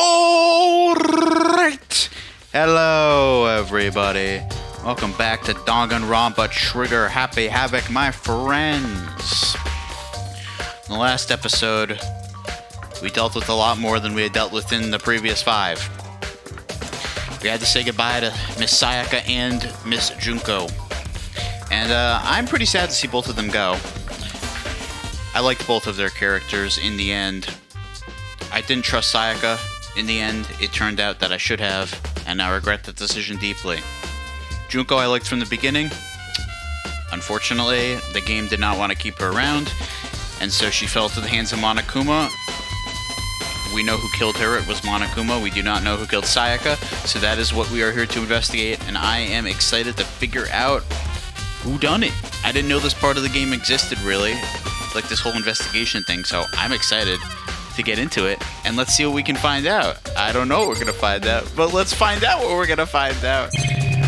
All right. Hello, everybody. Welcome back to Danganronpa Trigger Happy Havoc, my friends. In the last episode, we dealt with a lot more than we had dealt with in the previous 5. We had to say goodbye to Miss Sayaka and Miss Junko. And I'm pretty sad to see both of them go. I liked both of their characters in the end. I didn't trust Sayaka. In the end, it turned out that I should have, and I regret that decision deeply. Junko I liked from the beginning. Unfortunately, the game did not want to keep her around, and so she fell to the hands of Monokuma. We know who killed her, it was Monokuma. We do not know who killed Sayaka, so that is what we are here to investigate, and I am excited to figure out who done it. I didn't know this part of the game existed, really, like this whole investigation thing, so I'm excited to get into it, and let's see what we can find out. I don't know what we're gonna find out, but let's find out what we're gonna find out.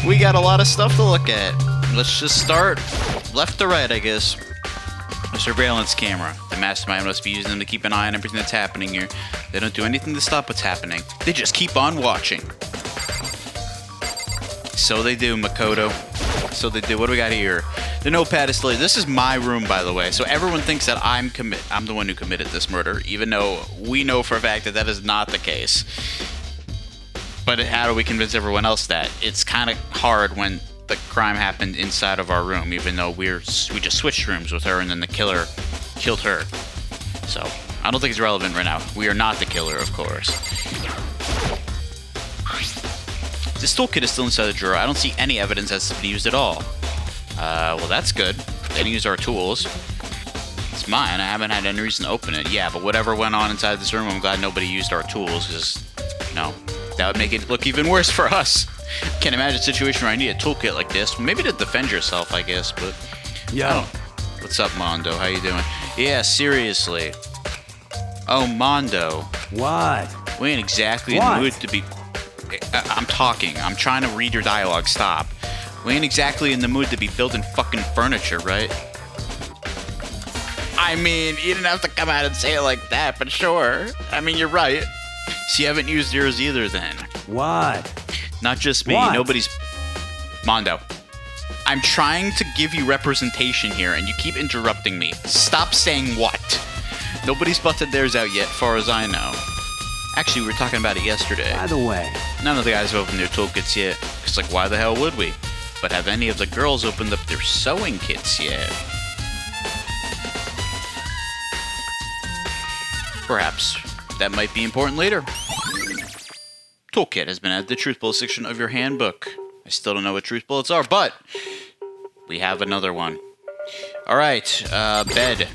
We got a lot of stuff to look at. Let's just start left to right, I guess. A surveillance camera. The mastermind must be using them to keep an eye on everything that's happening here. They don't do anything to stop what's happening. They just keep on watching. So they do, Makoto. So they do. What do we got here? The notepad is still here. This is my room, by the way. So everyone thinks that I'm the one who committed this murder, even though we know for a fact that that is not the case. But how do we convince everyone else that? It's kind of hard when the crime happened inside of our room, even though we just switched rooms with her, and then the killer killed her. So I don't think it's relevant right now. We are not the killer, of course. This toolkit is still inside the drawer. I don't see any evidence that's been used at all. Well, that's good. They didn't use our tools. It's mine. I haven't had any reason to open it. Yeah, but whatever went on inside this room, I'm glad nobody used our tools, because, that would make it look even worse for us. Can't imagine a situation where I need a toolkit like this. Maybe to defend yourself, I guess, but... Yo. What's up, Mondo? How you doing? Yeah, seriously. Oh, Mondo. What? We ain't exactly in the mood to be... I'm talking. I'm trying to read your dialogue. Stop. We ain't exactly in the mood to be building fucking furniture, right? I mean, you didn't have to come out and say it like that, but sure. I mean, you're right. So you haven't used yours either, then. What? Not just me. What? Nobody's... Mondo. I'm trying to give you representation here, and you keep interrupting me. Stop saying what. Nobody's busted theirs out yet, far as I know. Actually, we were talking about it yesterday. By the way, none of the guys have opened their toolkits yet. Because, why the hell would we? But have any of the girls opened up their sewing kits yet? Perhaps. That might be important later. Toolkit has been added to the truth bullet section of your handbook. I still don't know what truth bullets are, but we have another one. Alright, bed.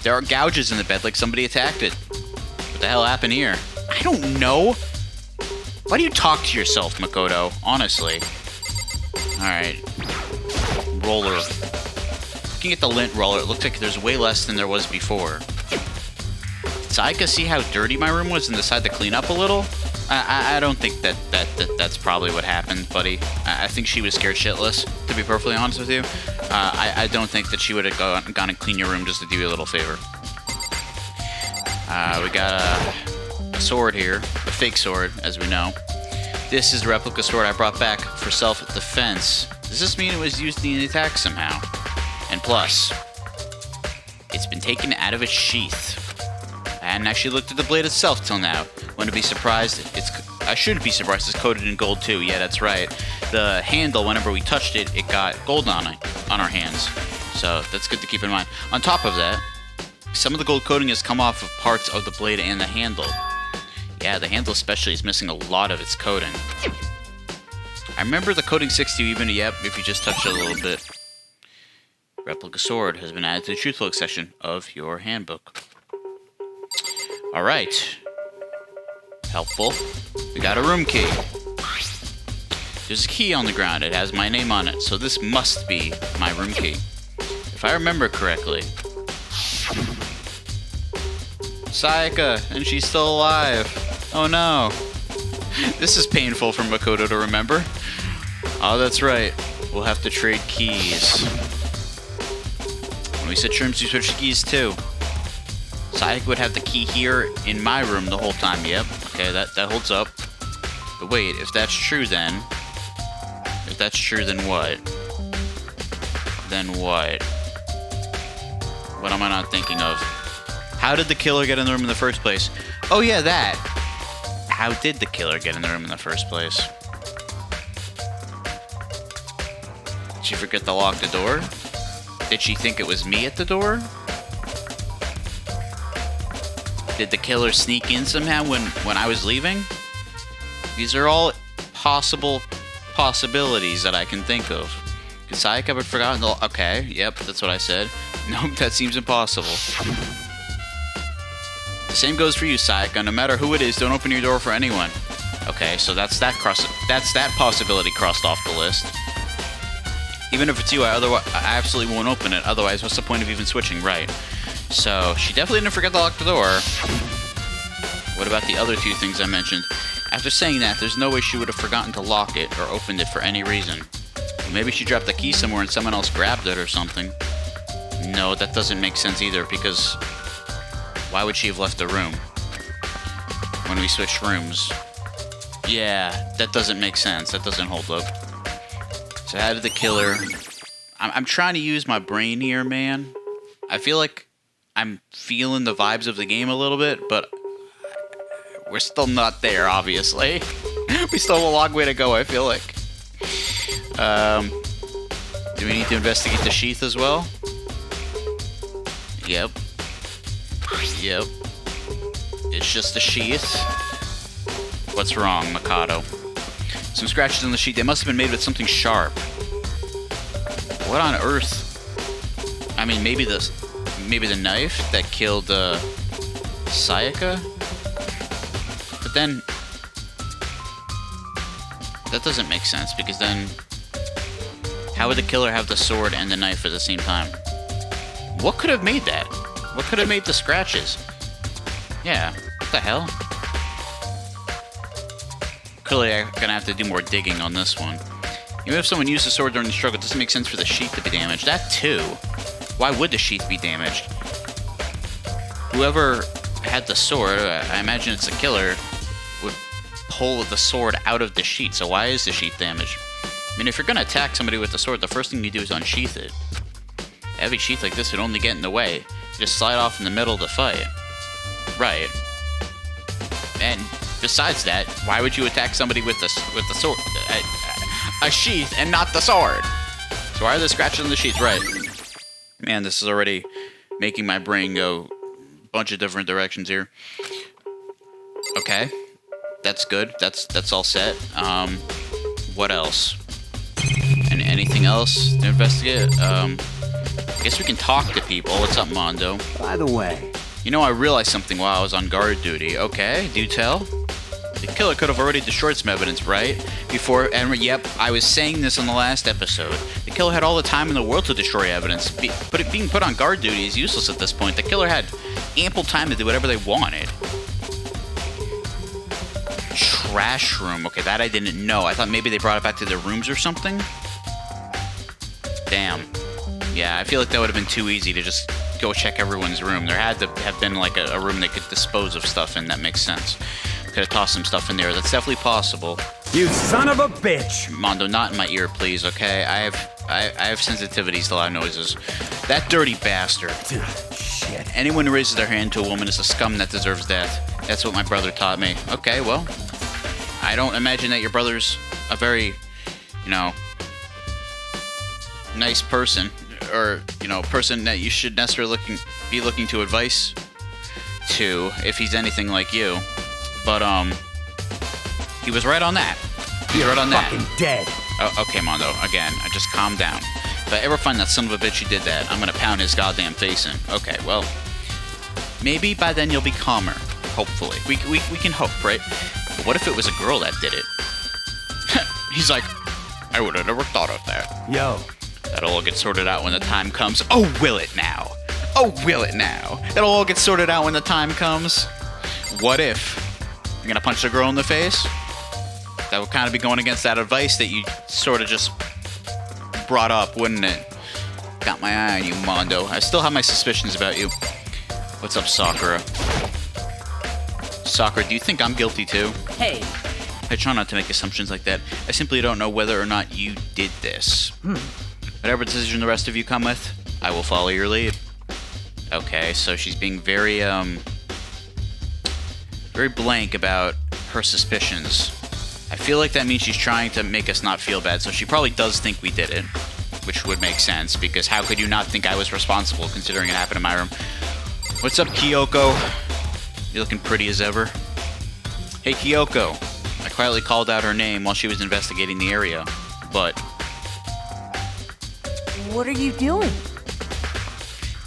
There are gouges in the bed, like somebody attacked it. What the hell happened here? I don't know. Why do you talk to yourself, Makoto? Honestly. Alright. Roller. Looking at the lint roller, it looks like there's way less than there was before. Did Sayaka see how dirty my room was and decide to clean up a little? I don't think that's probably what happened, buddy. I think she was scared shitless, to be perfectly honest with you. I don't think that she would have gone and cleaned your room just to do you a little favor. We got a sword here, a fake sword, as we know. This is the replica sword I brought back for self-defense. Does this mean it was used in the attack somehow? And plus, it's been taken out of its sheath. I hadn't actually looked at the blade itself till now. Wouldn't be surprised. I shouldn't be surprised it's coated in gold too. Yeah, that's right. The handle, whenever we touched it, it got gold on our hands. So that's good to keep in mind. On top of that, some of the gold coating has come off of parts of the blade and the handle. Yeah, the handle especially is missing a lot of its coating. I remember the coating 60 even, if you just touch it a little bit. Replica sword has been added to the truth book section of your handbook. Alright. Helpful. We got a room key. There's a key on the ground. It has my name on it, so this must be my room key. If I remember correctly. Sayaka, and she's still alive. Oh no. This is painful for Makoto to remember. Oh, that's right. We'll have to trade keys. When we switch rooms, we switch keys too. Sayaka would have the key here in my room the whole time. Yep. Okay, that holds up. But wait, if that's true then... If that's true, then what? Then what? What am I not thinking of? How did the killer get in the room in the first place? Oh yeah, that! How did the killer get in the room in the first place? Did she forget to lock the door? Did she think it was me at the door? Did the killer sneak in somehow when I was leaving? These are all possibilities that I can think of. Could Sayaka have forgotten the... Okay, yep, that's what I said. Nope, that seems impossible. The same goes for you, Sayaka. No matter who it is, don't open your door for anyone. Okay, so that's that possibility crossed off the list. Even if it's you, I absolutely won't open it. Otherwise, what's the point of even switching? Right. So, she definitely didn't forget to lock the door. What about the other two things I mentioned? After saying that, there's no way she would have forgotten to lock it or opened it for any reason. Maybe she dropped the key somewhere and someone else grabbed it or something. No, that doesn't make sense either, because why would she have left the room when we switched rooms? Yeah, that doesn't make sense. That doesn't hold up. So how did the killer... I'm trying to use my brain here, man. I feel like I'm feeling the vibes of the game a little bit, but we're still not there, obviously. We still have a long way to go, I feel like. Do we need to investigate the sheath as well? Yep. Yep. It's just a sheath. What's wrong, Mikado? Some scratches on the sheet. They must have been made with something sharp. What on earth? I mean, maybe the knife that killed Sayaka? But then that doesn't make sense, because then how would the killer have the sword and the knife at the same time? What could have made that? What could have made the scratches? Yeah, what the hell? Clearly, I'm gonna have to do more digging on this one. Even if someone used the sword during the struggle, it doesn't make sense for the sheath to be damaged. That too. Why would the sheath be damaged? Whoever had the sword, I imagine it's the killer, would pull the sword out of the sheath. So why is the sheath damaged? I mean, if you're gonna attack somebody with the sword, the first thing you do is unsheath it. A heavy sheath like this would only get in the way. You just slide off in the middle of the fight. Right. And besides that, why would you attack somebody with the sword? A sheath and not the sword. So why are there scratches on the sheath? Right. Man, this is already making my brain go a bunch of different directions here. Okay. That's good. That's all set. What else? And anything else to investigate? I guess we can talk to people. What's up, Mondo? By the way... You know, I realized something while I was on guard duty. Okay, do tell. The killer could have already destroyed some evidence, right? Before, and yep, I was saying this in the last episode. The killer had all the time in the world to destroy evidence. Being put on guard duty is useless at this point. The killer had ample time to do whatever they wanted. Trash room. Okay, that I didn't know. I thought maybe they brought it back to their rooms or something. Damn. Yeah, I feel like that would have been too easy to just go check everyone's room. There had to have been like a room they could dispose of stuff in. That makes sense. Could have tossed some stuff in there. That's definitely possible. You son of a bitch! Mondo, not in my ear, please, okay? I have sensitivities to loud noises. That dirty bastard. Shit. Anyone who raises their hand to a woman is a scum that deserves death. That's what my brother taught me. Okay, well, I don't imagine that your brother's a very, nice person, or, person that you should necessarily be looking to advice to if he's anything like you. But, he was right on that. He's right on that. Fucking dead. Oh, okay, Mondo, again, I just calm down. If I ever find that son of a bitch who did that, I'm gonna pound his goddamn face in. Okay, well, maybe by then you'll be calmer. Hopefully. We can hope, right? But what if it was a girl that did it? He's like, I would have never thought of that. Yo. That'll all get sorted out when the time comes. Oh, will it now? Oh, will it now? It'll all get sorted out when the time comes. What if? You're gonna punch the girl in the face? That would kind of be going against that advice that you sort of just brought up, wouldn't it? Got my eye on you, Mondo. I still have my suspicions about you. What's up, Sakura? Sakura, do you think I'm guilty too? Hey. I try not to make assumptions like that. I simply don't know whether or not you did this. Whatever decision the rest of you come with, I will follow your lead. Okay, so she's being very blank about her suspicions. I feel like that means she's trying to make us not feel bad, so she probably does think we did it, which would make sense, because how could you not think I was responsible, considering it happened in my room? What's up, Kyoko? You're looking pretty as ever. Hey, Kyoko. I quietly called out her name while she was investigating the area, but... What are you doing?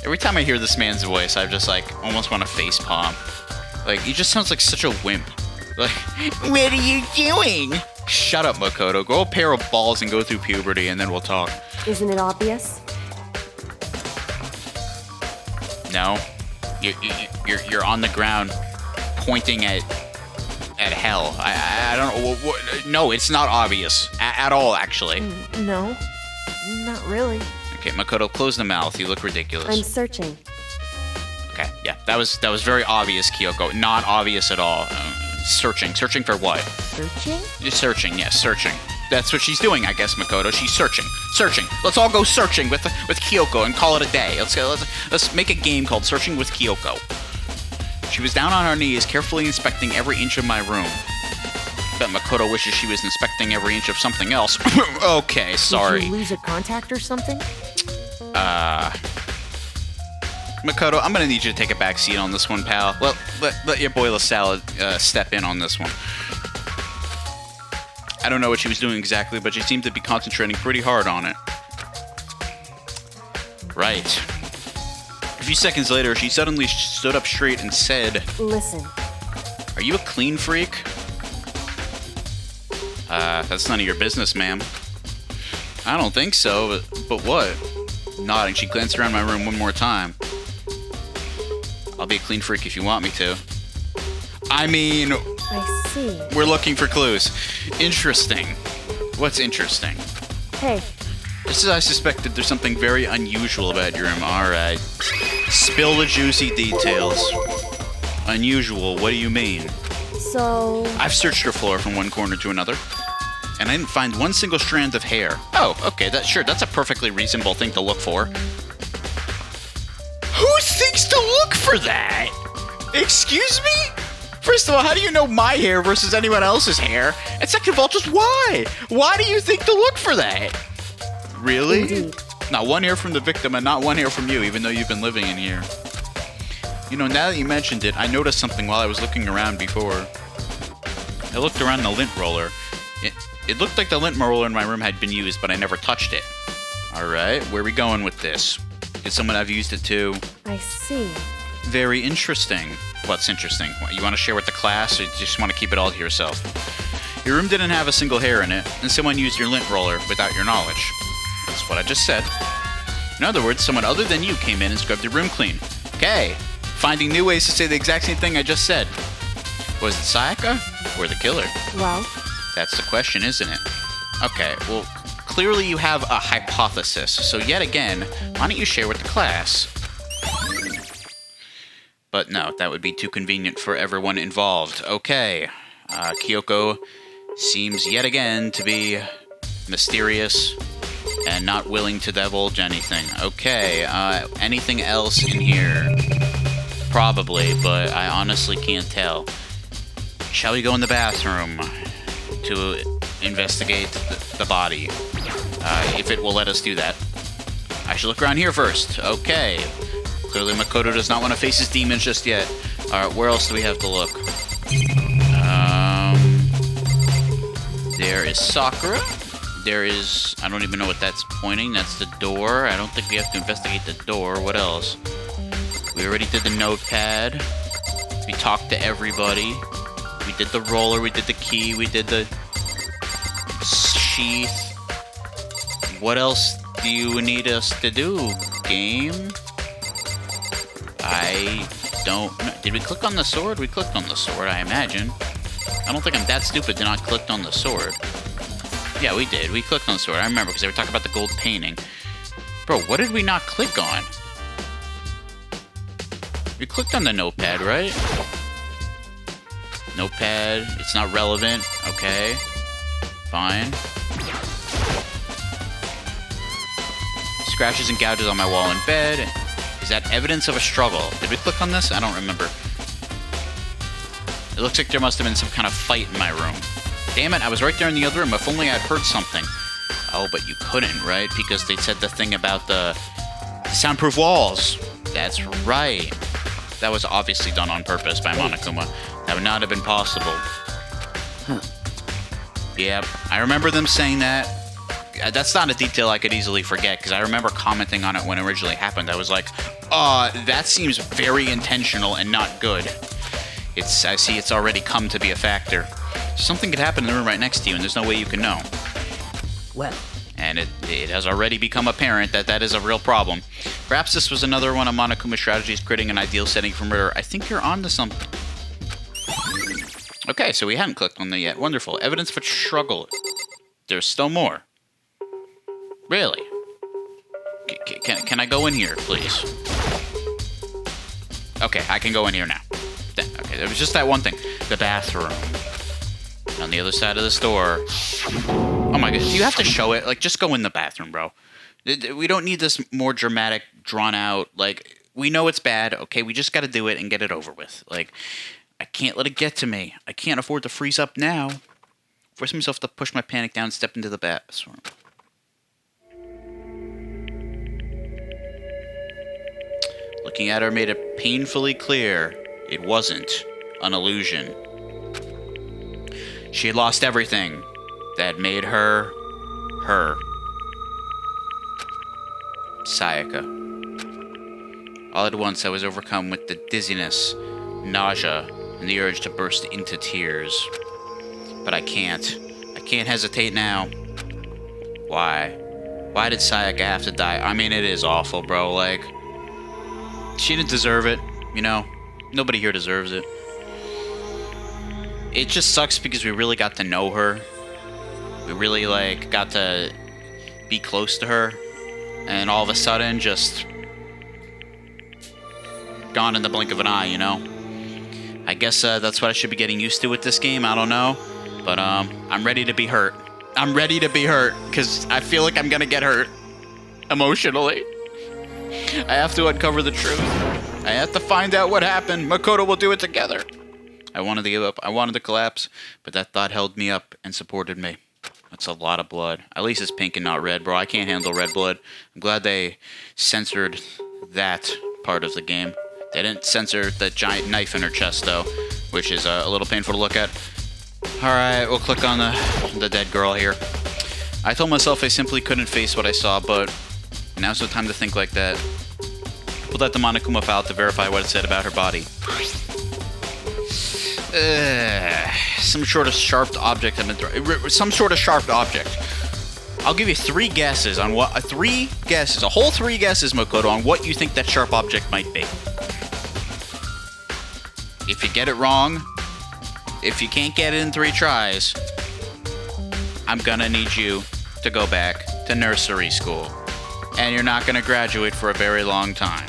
Every time I hear this man's voice, I just, like, almost want to facepalm. Like, he just sounds like such a wimp. Like, what are you doing? Shut up, Makoto. Grow a pair of balls and go through puberty, and then we'll talk. Isn't it obvious? No. You're on the ground, pointing at hell. I don't know. No, it's not obvious at all, actually. No, not really. Okay, Makoto, close the mouth. You look ridiculous. I'm searching. Okay, yeah, that was very obvious, Kyoko. Not obvious at all. Searching for what? Searching? Just searching, yes, searching. That's what she's doing, I guess, Makoto. She's searching. Let's all go searching with Kyoko and call it a day. Let's make a game called Searching with Kyoko. She was down on her knees, carefully inspecting every inch of my room. Bet Makoto wishes she was inspecting every inch of something else. Okay, sorry. Did you lose a contact or something? Makoto, I'm gonna need you to take a back seat on this one, pal. Well, let your boy LaSalle step in on this one. I don't know what she was doing exactly, but she seemed to be concentrating pretty hard on it. Right. A few seconds later, she suddenly stood up straight and said, Listen. Are you a clean freak? That's none of your business, ma'am. I don't think so, but what? Nodding, she glanced around my room one more time. I'll be a clean freak if you want me to. I mean... I see. We're looking for clues. Interesting. What's interesting? Hey. Just as I suspected, there's something very unusual about your room. Alright. Spill the juicy details. Unusual, what do you mean? So... I've searched your floor from one corner to another, and I didn't find one single strand of hair. Oh, okay, that's a perfectly reasonable thing to look for. Who thinks to look for that? Excuse me? First of all, how do you know my hair versus anyone else's hair? And second of all, just why? Why do you think to look for that? Really? Indeed. Not one hair from the victim and not one hair from you, even though you've been living in here. You know, now that you mentioned it, I noticed something while I was looking around before. I looked around the lint roller. It looked like the lint roller in my room had been used, but I never touched it. Alright, where are we going with this? Did someone have used it too? I see. Very interesting. What's interesting? What, you want to share with the class, or you just want to keep it all to yourself? Your room didn't have a single hair in it, and someone used your lint roller without your knowledge. That's what I just said. In other words, someone other than you came in and scrubbed your room clean. Okay, finding new ways to say the exact same thing I just said. Was it Sayaka or the killer? Well? That's the question, isn't it? Okay, well, clearly you have a hypothesis, so yet again, why don't you share with the class? But no, that would be too convenient for everyone involved. Okay, Kyoko seems yet again to be mysterious and not willing to divulge anything. Okay, anything else in here? Probably, but I honestly can't tell. Shall we go in the bathroom to investigate the body? If it will let us do that. I should look around here first. Okay. Clearly Makoto does not want to face his demons just yet. Alright, where else do we have to look? There is Sakura. There is... I don't even know what that's pointing. That's the door. I don't think we have to investigate the door. What else? We already did the notepad. We talked to everybody. We did the roller. We did the key. We did the sheath. What else do you need us to do, game? I don't know. Did we click on the sword? We clicked on the sword, I imagine. I don't think I'm that stupid to not click on the sword. Yeah, we did. We clicked on the sword. I remember because they were talking about the gold painting. Bro, what did we not click on? We clicked on the notepad, right? Notepad, it's not relevant. Okay. Fine. Scratches and gouges on my wall in bed. Is that evidence of a struggle? Did we click on this? I don't remember. It looks like there must have been some kind of fight in my room. Damn it, I was right there in the other room. If only I'd heard something. Oh, but you couldn't, right? Because they said the thing about the soundproof walls. That's right. That was obviously done on purpose by Monokuma. That would not have been possible. Yep, I remember them saying that. That's not a detail I could easily forget, because I remember commenting on it when it originally happened. I was like, that seems very intentional and not good. I see it's already come to be a factor. Something could happen in the room right next to you, and there's no way you can know. Well. And it has already become apparent that that is a real problem. Perhaps this was another one of Monokuma's strategies, creating an ideal setting for murder. I think you're onto something. Okay, so we hadn't clicked on that yet. Wonderful. Evidence for struggle. There's still more. Really? Can I go in here, please? Okay, I can go in here now. Okay, there was just that one thing. The bathroom. On the other side of the store. Oh my god, do you have to show it? Like, just go in the bathroom, bro. We don't need this more dramatic, drawn out, like, we know it's bad, okay? We just gotta do it and get it over with. Like, I can't let it get to me. I can't afford to freeze up now. Force myself to push my panic down and step into the bathroom. Looking at her made it painfully clear it wasn't an illusion. She had lost everything that made her, her. Sayaka. All at once I was overcome with the dizziness, nausea, and the urge to burst into tears. But I can't. I can't hesitate now. Why? Why did Sayaka have to die? I mean, it is awful, bro. Like, she didn't deserve it, you know? Nobody here deserves it. It just sucks because we really got to know her. We really, like, got to be close to her. And all of a sudden, just gone in the blink of an eye, you know? I guess that's what I should be getting used to with this game. I don't know. But I'm ready to be hurt. I'm ready to be hurt, because I feel like I'm going to get hurt emotionally. I have to uncover the truth. I have to find out what happened. Makoto will do it together. I wanted to give up. I wanted to collapse, but that thought held me up and supported me. That's a lot of blood. At least it's pink and not red, bro. I can't handle red blood. I'm glad they censored that part of the game. They didn't censor the giant knife in her chest, though, which is a little painful to look at. Alright, we'll click on the dead girl here. I told myself I simply couldn't face what I saw, but now's no time to think like that. Pulled out the Monokuma file to verify what it said about her body. Some sort of sharp object. Some sort of sharp object. I'll give you three guesses on what... three guesses. A whole three guesses, Makoto, on what you think that sharp object might be. If you get it wrong, if you can't get it in 3 tries, I'm gonna need you to go back to nursery school. And you're not gonna graduate for a very long time.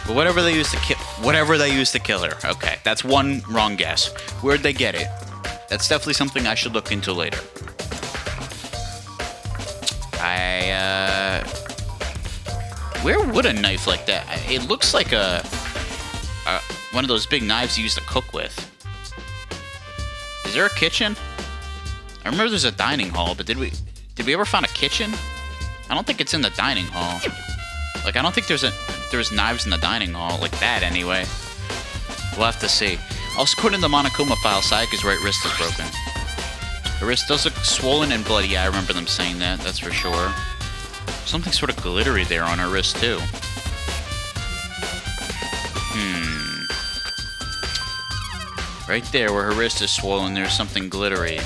But whatever they used to kill her. Okay, that's one wrong guess. Where'd they get it? That's definitely something I should look into later. Where would a knife like that? It looks like one of those big knives you used to cook with. Is there a kitchen? I remember there's a dining hall, but did we ever find a kitchen? I don't think it's in the dining hall. Like, I don't think there's knives in the dining hall like that anyway. We'll have to see. Also, according to the Monokuma file, Sayaka's right wrist is broken. Her wrist does look swollen and bloody. Yeah, I remember them saying that. That's for sure. Something sort of glittery there on her wrist too. Right there where her wrist is swollen, there's something glittery.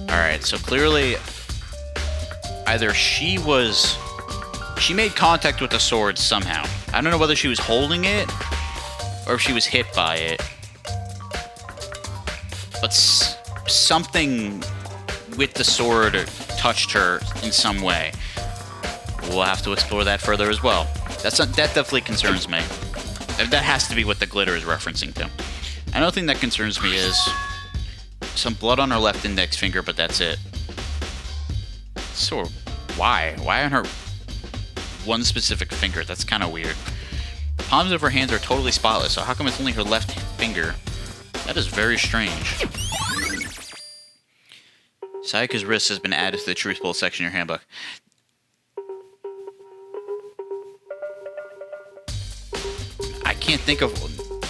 Alright, so clearly either she made contact with the sword somehow. I don't know whether she was holding it or if she was hit by it. But something with the sword touched her in some way. We'll have to explore that further as well. That definitely concerns me. That has to be what the glitter is referencing to. Another thing that concerns me is some blood on her left index finger, but that's it. So, why? Why on her one specific finger? That's kind of weird. The palms of her hands are totally spotless, so how come it's only her left finger? That is very strange. Sayaka's wrist has been added to the Truth Bowl section of your handbook. I can't think of...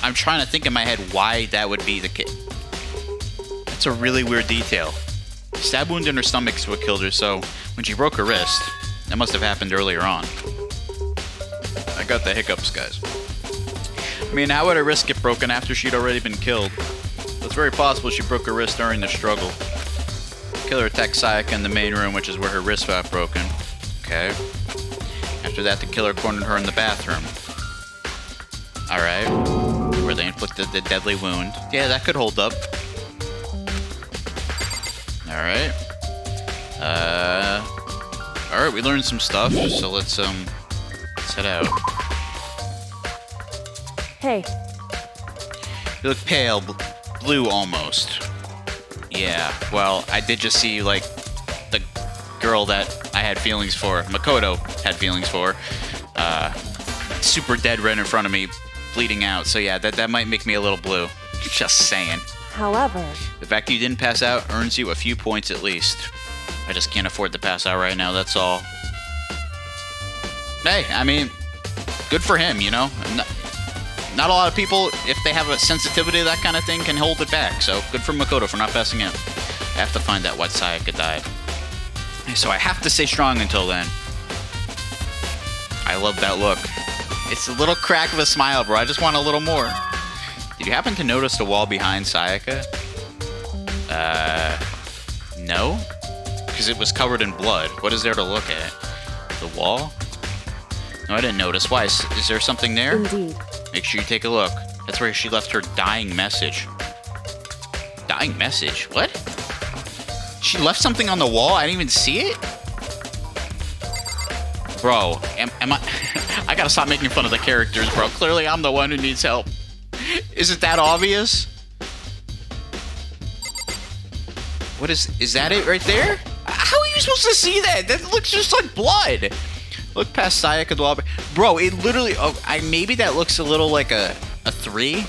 I'm trying to think in my head why that would be the case. That's a really weird detail. Stab wound in her stomach is what killed her, so when she broke her wrist, that must have happened earlier on. I got the hiccups, guys. I mean, how would her wrist get broken after she'd already been killed? It's very possible she broke her wrist during the struggle. The killer attacked Sayaka in the main room, which is where her wrist got broken. Okay. After that, the killer cornered her in the bathroom. Alright. Where they inflicted the deadly wound. Yeah, that could hold up. Alright. Alright, we learned some stuff, so let's head out. Hey, You look pale, blue almost. Yeah, well, I did just see, like, the girl that I had feelings for, Makoto had feelings for, super dead right in front of me, bleeding out. So yeah, that might make me a little blue. Just saying. however, The fact that you didn't pass out earns you a few points at least. I just can't afford to pass out right now, that's all. Hey, I mean, good for him, you know? Not a lot of people, if they have a sensitivity to that kind of thing, can hold it back. So good for Makoto for not passing out. I have to find out why Sayaka died. So I have to stay strong until then. I love that look. It's a little crack of a smile, bro. I just want a little more. Did you happen to notice the wall behind Sayaka? No? Because it was covered in blood. What is there to look at? The wall? No, I didn't notice. Why? Is there something there? indeed. Make sure you take a look. That's where she left her dying message. Dying message? What? She left something on the wall? I didn't even see it? Bro, am I... I gotta stop making fun of the characters, bro. Clearly I'm the one who needs help. Is it that obvious? What is that it right there? How are you supposed to see that? That looks just like blood. Look past Sayaka the wall. Bro, it literally... Oh, maybe that looks a little like a 3?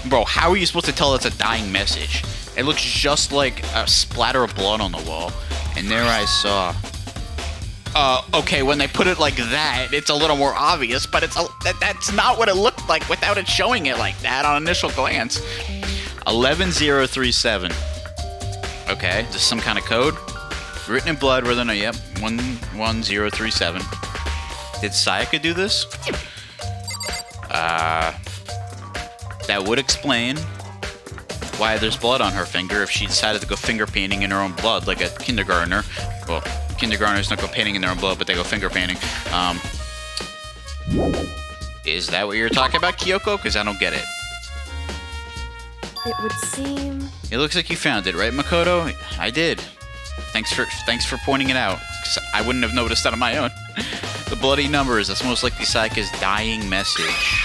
Bro, how are you supposed to tell it's a dying message? It looks just like a splatter of blood on the wall. And there I saw... okay, when they put it like that, it's a little more obvious, but that's not what it looked like without it showing it like that on initial glance. 11037. Okay, is this some kind of code? Written in blood, whether or not, yep, 11037. Did Sayaka do this? That would explain why there's blood on her finger if she decided to go finger painting in her own blood like a kindergartner. Well, kindergartners don't go painting in their own blood, but they go finger painting. Is that what you're talking about, Kyoko? Because I don't get it. It would seem... It looks like you found it, right, Makoto? I did. Thanks for pointing it out, because I wouldn't have noticed that on my own. The bloody numbers, that's most likely Sayaka's dying message.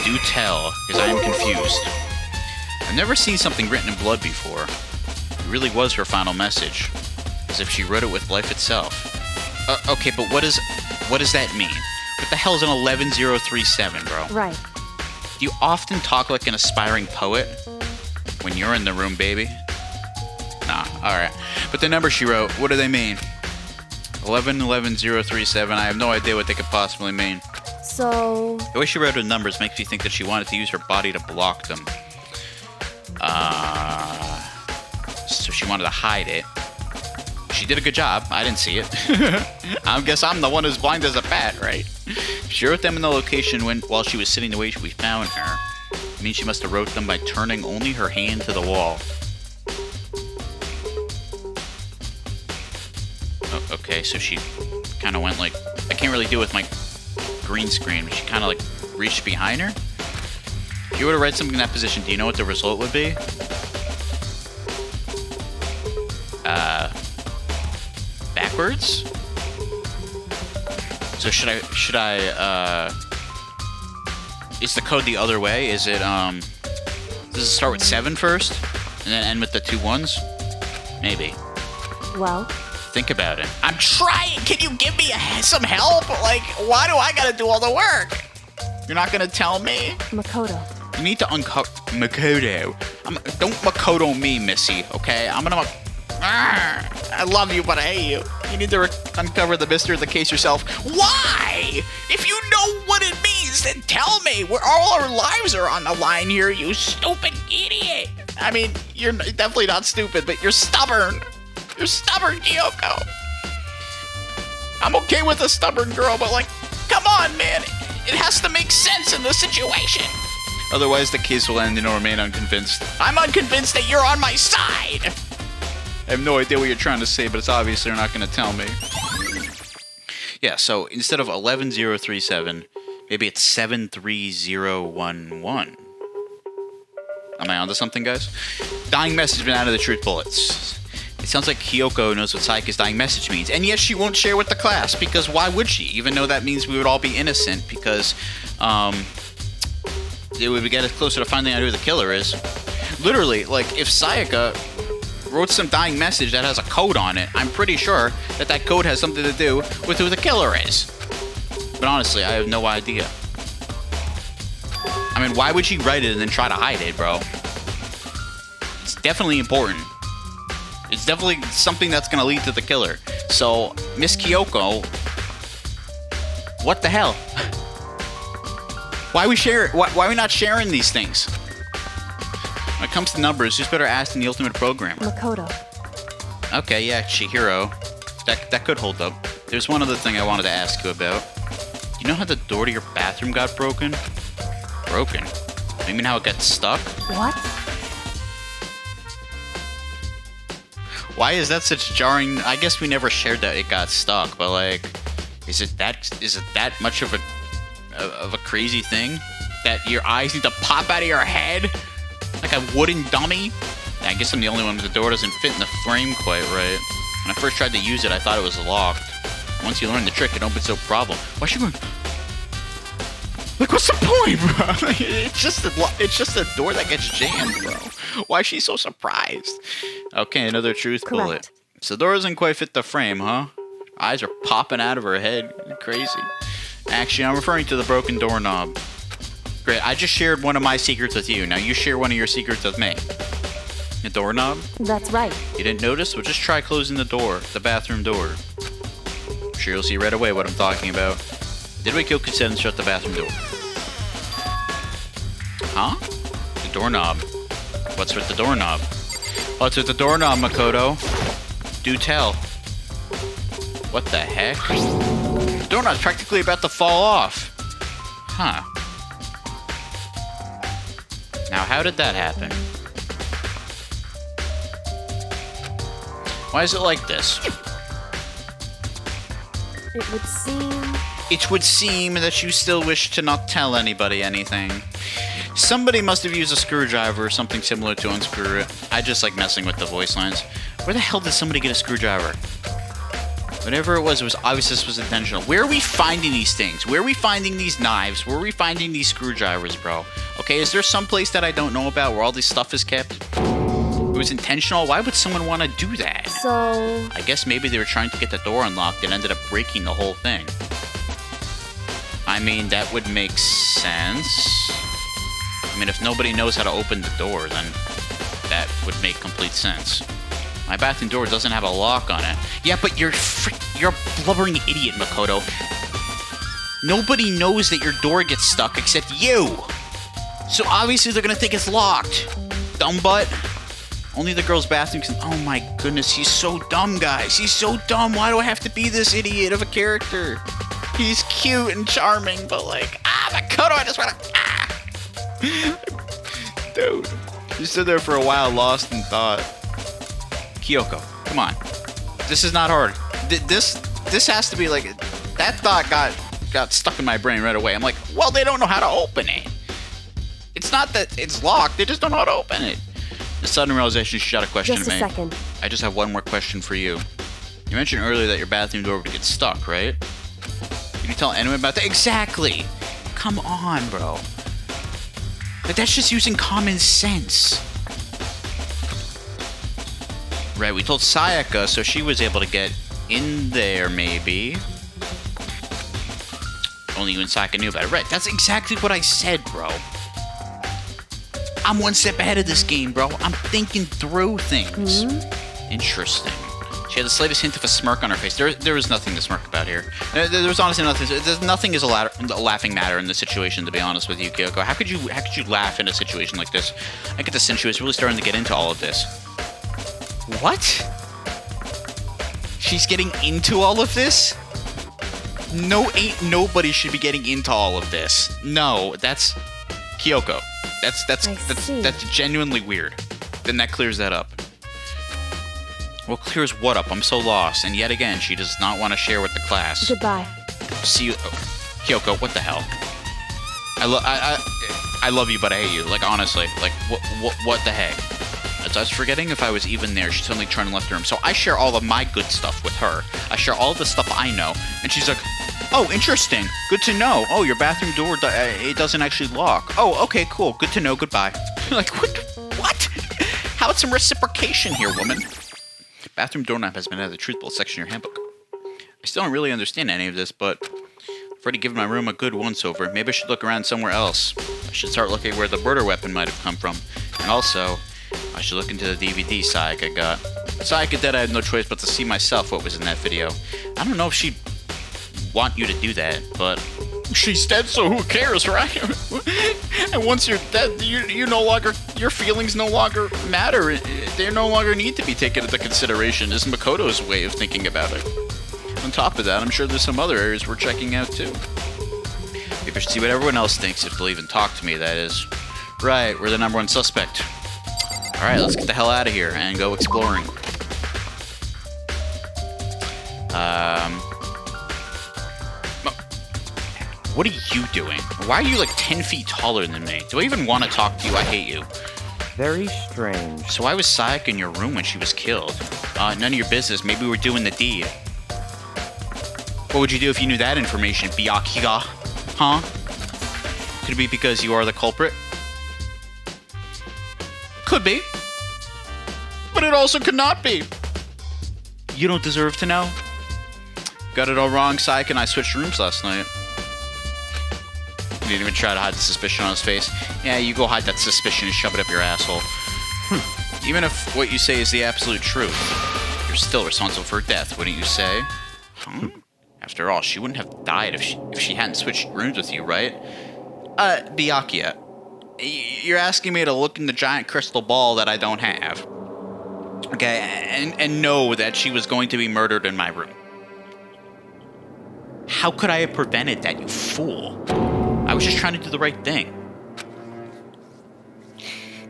Do tell, because I am confused. I've never seen something written in blood before. It really was her final message. As if she wrote it with life itself. Okay, but what does that mean? What the hell is an 11037, bro? right. Do you often talk like an aspiring poet? When you're in the room, baby? Nah, alright. But the numbers she wrote, what do they mean? 1111037, I have no idea what they could possibly mean. So... The way she wrote her numbers makes me think that she wanted to use her body to block them. So she wanted to hide it. She did a good job. I didn't see it. I guess I'm the one who's blind as a bat, right? She wrote them in the location while she was sitting the way we found her. I mean, she must have wrote them by turning only her hand to the wall. Oh, okay, so she kind of went like... I can't really do it with my green screen, but she kind of like reached behind her. If you were to write something in that position, do you know what the result would be? Backwards? So should I, is the code the other way? Is it, does it start with 7 first? And then end with the 2 1s? Maybe. Well, Think about it. I'm trying! Can you give me some help? Like, why do I gotta do all the work? You're not gonna tell me? Makoto. You need to uncover Makoto. Don't Makoto me, Missy, okay? I'm gonna... I love you, but I hate you. You need to uncover the mystery of the case yourself. Why? If you know what it means, then tell me. All our lives are on the line here, you stupid idiot. I mean, you're definitely not stupid, but you're stubborn. You're stubborn, Kyoko. I'm okay with a stubborn girl, but like, come on, man. It has to make sense in the situation. Otherwise, the case will end and I'll remain unconvinced. I'm unconvinced that you're on my side. I have no idea what you're trying to say, but it's obvious you're not going to tell me. Yeah, so instead of 11037, maybe it's 73011. Am I onto something, guys? Dying message has been out of the truth bullets. It sounds like Kyoko knows what Sayaka's dying message means, and yet she won't share with the class, because why would she? Even though that means we would all be innocent, because it would get us closer to finding out who the killer is. Literally, like, if Sayaka wrote some dying message that has a code on it, I'm pretty sure that that code has something to do with who the killer is. But honestly, I have no idea. I mean, why would she write it and then try to hide it, bro? It's definitely important. It's definitely something that's gonna lead to the killer. So, Miss Kyoko, what the hell? Why are we not sharing these things? When it comes to numbers, who's better asked than the ultimate programmer? Makoto. Okay, yeah, Chihiro. That could hold up. There's one other thing I wanted to ask you about. You know how the door to your bathroom got broken? Broken? You mean how it got stuck? What? Why is that such jarring? I guess we never shared that it got stuck, but like, is it that much of a crazy thing that your eyes need to pop out of your head like a wooden dummy? I guess I'm the only one, but the door doesn't fit in the frame quite right. When I first tried to use it, I thought it was locked. Once you learn the trick, it opens no problem. Why's she going? Like, what's the point, bro? It's just a door that gets jammed, bro. Why is she so surprised? Okay, another truth bullet. So the door doesn't quite fit the frame, huh? Eyes are popping out of her head. Crazy. Actually, I'm referring to the broken doorknob. Great, I just shared one of my secrets with you. Now you share one of your secrets with me. The doorknob? That's right. You didn't notice? Well, just try closing the door. The bathroom door. I'm sure you'll see right away what I'm talking about. Did we kill Kusen and shut the bathroom door? Huh? The doorknob. What's with the doorknob? What's with the doorknob, Makoto? Do tell. What the heck? The doorknob's practically about to fall off. Huh. Now, how did that happen? Why is it like this? It would seem... It would seem that you still wish to not tell anybody anything. Somebody must have used a screwdriver or something similar to unscrew it. I just like messing with the voice lines. Where the hell did somebody get a screwdriver? Whatever it was obvious this was intentional. Where are we finding these things? Where are we finding these knives? Where are we finding these screwdrivers, bro? Okay, is there some place that I don't know about where all this stuff is kept? It was intentional? Why would someone want to do that? So... I guess maybe they were trying to get the door unlocked and ended up breaking the whole thing. I mean, that would make sense. I mean, if nobody knows how to open the door, then that would make complete sense. My bathroom door doesn't have a lock on it. Yeah, but you're a blubbering idiot, Makoto. Nobody knows that your door gets stuck except you. So obviously they're gonna think it's locked. Dumb butt. Only the girl's bathroom can... Oh my goodness, he's so dumb, guys. He's so dumb. Why do I have to be this idiot of a character? He's cute and charming, but like... Makoto, I just wanna... Dude. You stood there for a while, lost in thought. Kyoko, come on. This is not hard. This has to be like... That thought got stuck in my brain right away. I'm like, well, they don't know how to open it. It's not that it's locked. They just don't know how to open it. The sudden realization shot a question Just at me. a second. I just have one more question for you. You mentioned earlier that your bathroom door would get stuck, right? You me tell anyone about that? Exactly! Come on, bro. Like, that's just using common sense. Right, we told Sayaka, so she was able to get in there, maybe. Only you and Sayaka knew about it. Right, that's exactly what I said, bro. I'm one step ahead of this game, bro. I'm thinking through things. Interesting. She had the slightest hint of a smirk on her face. There was nothing to smirk about here. There was honestly nothing. Nothing is a laughing matter in this situation, to be honest with you, Kyoko. How could you laugh in a situation like this? I get the sense she was really starting to get into all of this. What? She's getting into all of this? No, ain't nobody should be getting into all of this. No, that's Kyoko. That's genuinely weird. Then that clears that up. Well, clears what up? I'm so lost. And yet again, she does not want to share with the class. Goodbye. See you, Kyoko. What the hell? I love you, but I hate you. Like, honestly, like what the heck? As I was forgetting if I was even there, she suddenly turned and left the room. So I share all of my good stuff with her. I share all of the stuff I know, and she's like, "Oh, interesting. Good to know. Oh, your bathroom door, it doesn't actually lock. Oh, okay, cool. Good to know. Goodbye." Like, what? How about some reciprocation here, woman? Bathroom doorknob has been added to the truthful section of your handbook. I still don't really understand any of this, but I've already given my room a good once-over. Maybe I should look around somewhere else. I should start looking where the murder weapon might have come from. And also, I should look into the DVD Sayaka got. Sayaka did, I had no choice but to see myself what was in that video. I don't know if she'd want you to do that, but she's dead, so who cares, right? And once you're dead, you no longer, your feelings no longer matter. They no longer need to be taken into consideration, is Makoto's way of thinking about it. On top of that, I'm sure there's some other areas we're checking out too. Maybe I should see what everyone else thinks, if they'll even talk to me, that is. Right, we're the #1 suspect. Alright, let's get the hell out of here and go exploring. What are you doing? Why are you like 10 feet taller than me? Do I even want to talk to you? I hate you. Very strange. So why was Sayaka in your room when she was killed? None of your business. Maybe we're doing the deed. What would you do if you knew that information, Byakuya? Huh? Could it be because you are the culprit? Could be. But it also could not be. You don't deserve to know. Got it all wrong. Sayaka and I switched rooms last night. He didn't even try to hide the suspicion on his face. Yeah, you go hide that suspicion and shove it up your asshole. Even if what you say is the absolute truth, you're still responsible for her death, wouldn't you say? Huh? After all, she wouldn't have died if she hadn't switched rooms with you, right? Byakuya, you're asking me to look in the giant crystal ball that I don't have. Okay, and know that she was going to be murdered in my room. How could I have prevented that, you fool? I was just trying to do the right thing.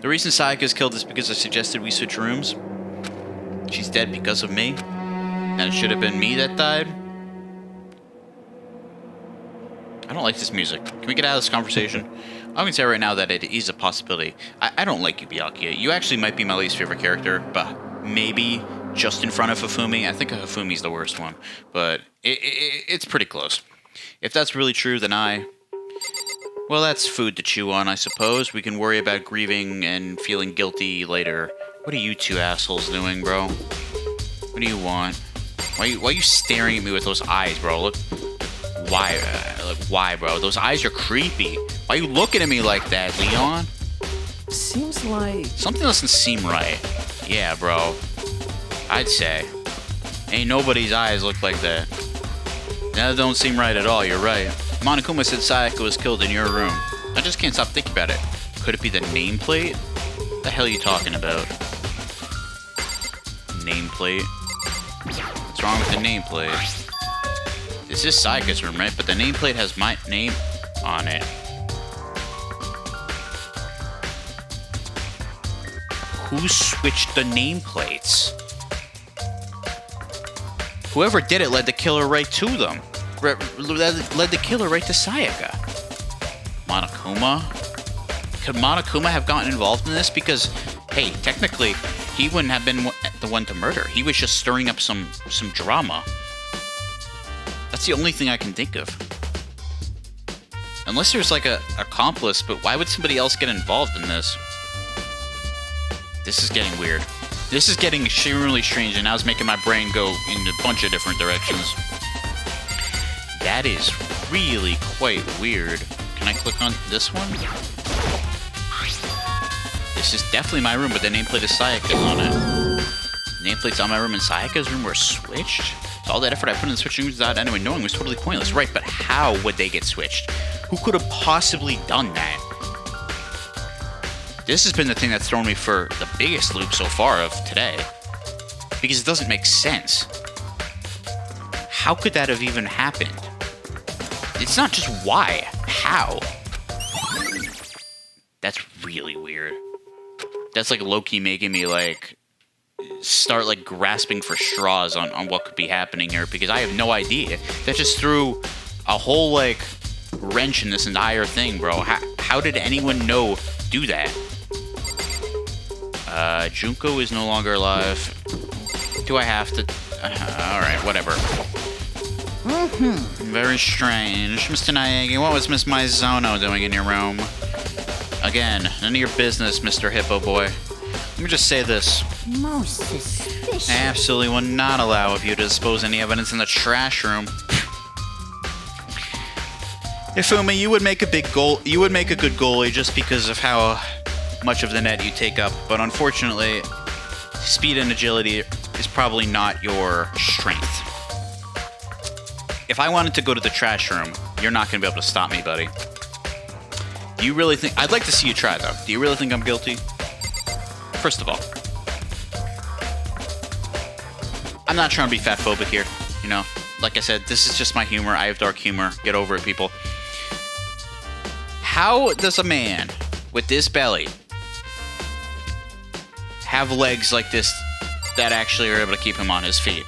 The reason Sayaka is killed is because I suggested we switch rooms. She's dead because of me. And it should have been me that died. I don't like this music. Can we get out of this conversation? I can say right now that it is a possibility. I don't like you, Byakuya. You actually might be my least favorite character, but maybe just in front of Hifumi. I think Hifumi's the worst one, but it's pretty close. If that's really true, then well, that's food to chew on, I suppose. We can worry about grieving and feeling guilty later. What are you two assholes doing, bro? What do you want? Why are you staring at me with those eyes, bro? Look, why, bro? Those eyes are creepy. Why are you looking at me like that, Leon? Seems like something doesn't seem right. Yeah, bro. I'd say. Ain't nobody's eyes look like that. That don't seem right at all, you're right. Monokuma said Sayaka was killed in your room. I just can't stop thinking about it. Could it be the nameplate? What the hell are you talking about? Nameplate? What's wrong with the nameplate? This is Sayaka's room, right? But the nameplate has my name on it. Who switched the nameplates? Whoever did it led the killer right to them. Led the killer right to Sayaka. Monokuma? Could Monokuma have gotten involved in this? Because, hey, technically, he wouldn't have been the one to murder. He was just stirring up some drama. That's the only thing I can think of. Unless there's like a accomplice, but why would somebody else get involved in this? This is getting weird. This is getting extremely strange, and now it's making my brain go in a bunch of different directions. That is really quite weird. Can I click on this one? This is definitely my room, but the nameplate is Sayaka's on it. Nameplate's on my room, and Sayaka's room were switched? So all that effort I put in switching rooms without anyone knowing was totally pointless. Right, but how would they get switched? Who could have possibly done that? This has been the thing that's thrown me for the biggest loop so far of today. Because it doesn't make sense. How could that have even happened? It's not just why. How? That's really weird. That's like low-key making me like start like grasping for straws on what could be happening here, because I have no idea. That just threw a whole like wrench in this entire thing, bro. How did anyone do that? Junko is no longer alive. Do I have to? Alright, whatever. Very strange. Mr. Naegi, what was Miss Mizono doing in your room? Again, none of your business, Mr. Hippo Boy. Let me just say this. Most suspicious. I absolutely will not allow of you to dispose any evidence in the trash room. Ifumi, you would make a big goal. You would make a good goalie just because of how much of the net you take up. But unfortunately, speed and agility is probably not your strength. If I wanted to go to the trash room, you're not going to be able to stop me, buddy. Do you really think... I'd like to see you try, though. Do you really think I'm guilty? First of all, I'm not trying to be fatphobic here, you know? Like I said, this is just my humor. I have dark humor. Get over it, people. How does a man with this belly have legs like this that actually are able to keep him on his feet?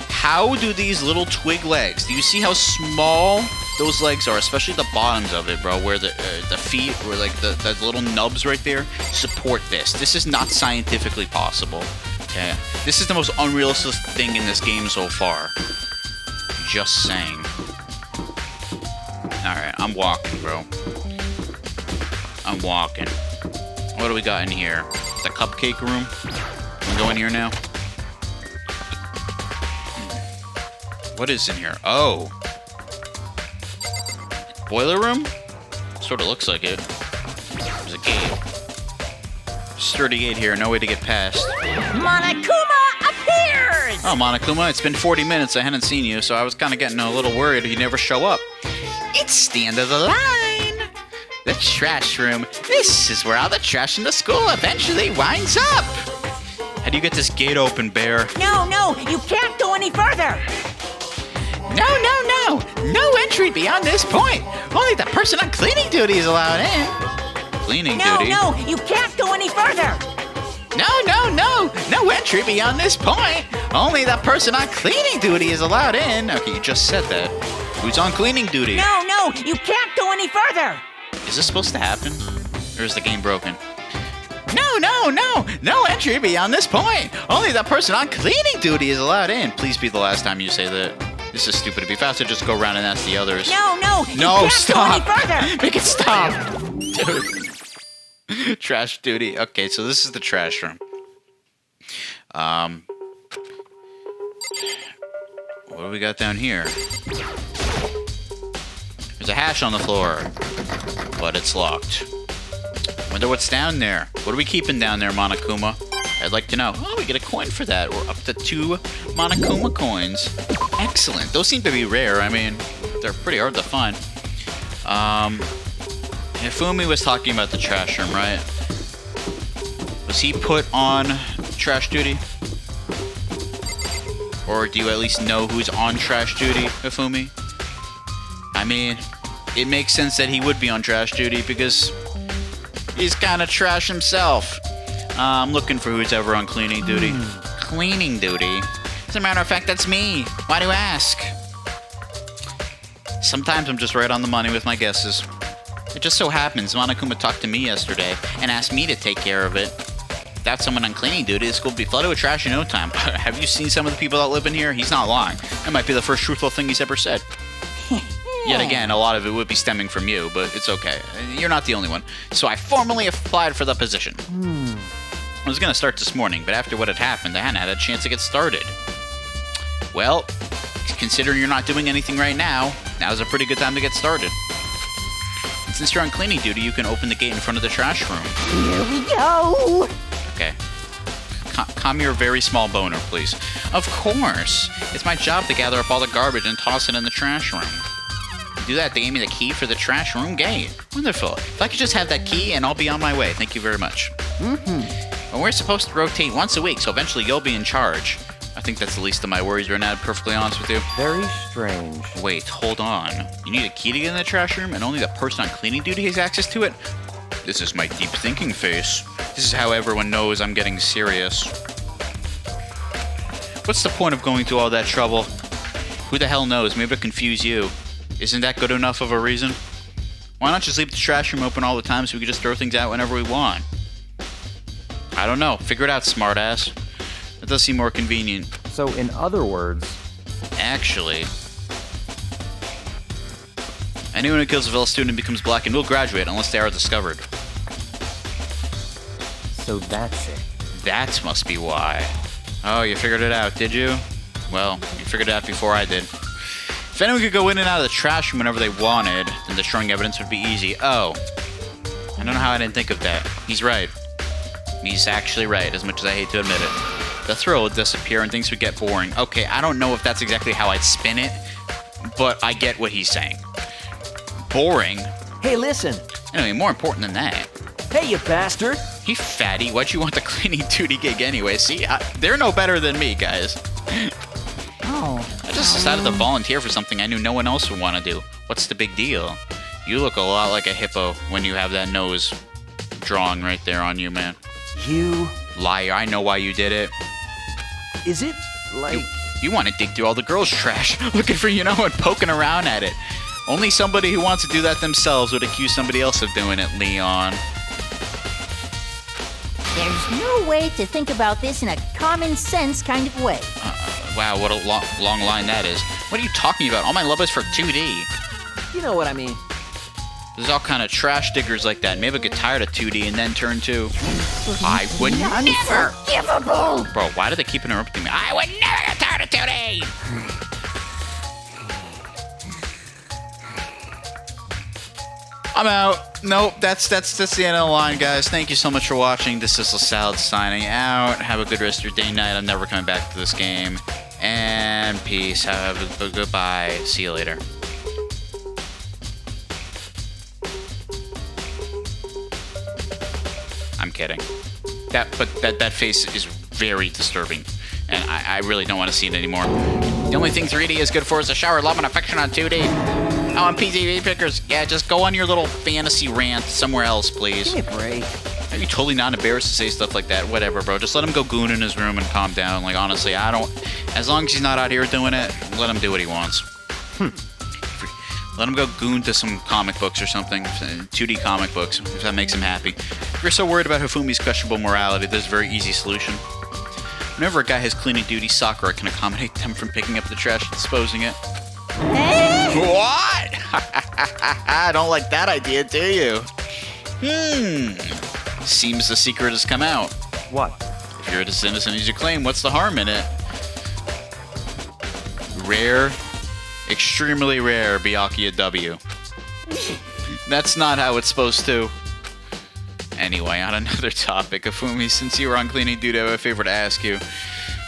How do these little twig legs, do you see how small those legs are, especially the bottoms of it, bro, where the feet, where like the little nubs right there, support this? This is not scientifically possible. Okay, this is the most unrealistic thing in this game so far. Just saying. Alright, I'm walking, bro. I'm walking. What do we got in here? The cupcake room? Can we go in here now? What is in here? Oh. Boiler room? Sort of looks like it. There's a gate. Sturdy gate here, no way to get past. Monokuma appears! Oh, Monokuma, it's been 40 minutes. I hadn't seen you, so I was kind of getting a little worried you never show up. It's the end of the line! The trash room. This is where all the trash in the school eventually winds up! How do you get this gate open, Bear? No, you can't go any further! No! No entry beyond this point! Only the person on cleaning duty is allowed in! Cleaning duty? No, you can't go any further! No entry beyond this point! Only the person on cleaning duty is allowed in! Okay, you just said that. Who's on cleaning duty? No, you can't go any further! Is this supposed to happen? Or is the game broken? No entry beyond this point! Only the person on cleaning duty is allowed in! Please be the last time you say that. This is stupid. It'd be faster just go around and ask the others. No, you can't stop! go any further! Make it stop! Dude. Trash duty. Okay, so this is the trash room. What do we got down here? There's a hash on the floor, but it's locked. Wonder what's down there. What are we keeping down there, Monokuma? I'd like to know. Oh, we get a coin for that. We're up to 2 Monokuma coins. Excellent. Those seem to be rare. I mean, they're pretty hard to find. Ifumi was talking about the trash room, right? Was he put on trash duty? Or do you at least know who's on trash duty, Ifumi? I mean, it makes sense that he would be on trash duty because he's kind of trash himself. I'm looking for who's ever on cleaning duty. Cleaning duty? As a matter of fact, that's me. Why do you ask? Sometimes I'm just right on the money with my guesses. It just so happens Monokuma talked to me yesterday and asked me to take care of it. Without someone on cleaning duty, the school would be flooded with trash in no time. Have you seen some of the people that live in here? He's not lying. That might be the first truthful thing he's ever said. Yet again, a lot of it would be stemming from you, but it's okay. You're not the only one. So I formally applied for the position. I was going to start this morning, but after what had happened, I hadn't had a chance to get started. Well, considering you're not doing anything right now, now's a pretty good time to get started. And since you're on cleaning duty, you can open the gate in front of the trash room. Here we go. Okay. Calm your very small boner, please. Of course. It's my job to gather up all the garbage and toss it in the trash room. To do that, they gave me the key for the trash room gate. Wonderful. If I could just have that key, and I'll be on my way. Thank you very much. And we're supposed to rotate once a week, so eventually you'll be in charge. I think that's the least of my worries right now, to be perfectly honest with you. Very strange. Wait, hold on. You need a key to get in the trash room, and only the person on cleaning duty has access to it? This is my deep thinking face. This is how everyone knows I'm getting serious. What's the point of going through all that trouble? Who the hell knows? Maybe it'll confuse you. Isn't that good enough of a reason? Why not just leave the trash room open all the time so we can just throw things out whenever we want? I don't know. Figure it out, smartass. That does seem more convenient. So, in other words, Actually, anyone who kills a fellow student and becomes blackened will graduate unless they are discovered. so that's it. That must be why. Oh, you figured it out, did you? Well, you figured it out before I did. If anyone could go in and out of the trash room whenever they wanted, then destroying evidence would be easy. Oh. I don't know how I didn't think of that. He's right. He's actually right, as much as I hate to admit it. The thrill would disappear and things would get boring. Okay, I don't know if that's exactly how I'd spin it, but I get what he's saying. Boring? Hey, listen. Anyway, more important than that. Hey, you bastard. You fatty, why'd you want the cleaning duty gig anyway? See, they're no better than me, guys. Oh. I just decided to volunteer for something I knew no one else would want to do. What's the big deal? You look a lot like a hippo when you have that nose drawn right there on you, man. You... Liar, I know why you did it. Is it, like... You want to dig through all the girls' trash, looking for, you know, and poking around at it. Only somebody who wants to do that themselves would accuse somebody else of doing it, Leon. There's no way to think about this in a common sense kind of way. Wow, what a long line that is. What are you talking about? All my love is for 2D. You know what I mean. There's all kind of trash diggers like that. Maybe get tired of 2D and then turn to... I would never... Unforgivable! Bro, why do they keep interrupting me? I would never get tired of 2D! I'm out. Nope, that's the end of the line, guys. Thank you so much for watching. This is LaSalad signing out. Have a good rest of your day, night. I'm never coming back to this game. And peace. Have a goodbye. See you later. I'm kidding. That face is very disturbing, and I really don't want to see it anymore. The only thing 3D is good for is a shower of love and affection on 2D. Oh, and PTV pickers. Yeah, just go on your little fantasy rant somewhere else, please. Give me a break. Are you totally not embarrassed to say stuff like that? Whatever, bro. Just let him go goon in his room and calm down. Like, honestly, I don't... As long as he's not out here doing it, let him do what he wants. Let him go goon to some comic books or something. 2D comic books, if that makes him happy. If you're so worried about Hifumi's questionable morality, there's a very easy solution. Whenever a guy has cleaning duty, Sakura can accommodate them from picking up the trash and disposing it. What? I don't like that idea, do you? Seems the secret has come out. What? If you're as innocent as you claim, what's the harm in it? Rare, extremely rare Byakuya W. That's not how it's supposed to. Anyway, on another topic, Hifumi, since you were on cleaning duty, I have a favor to ask you.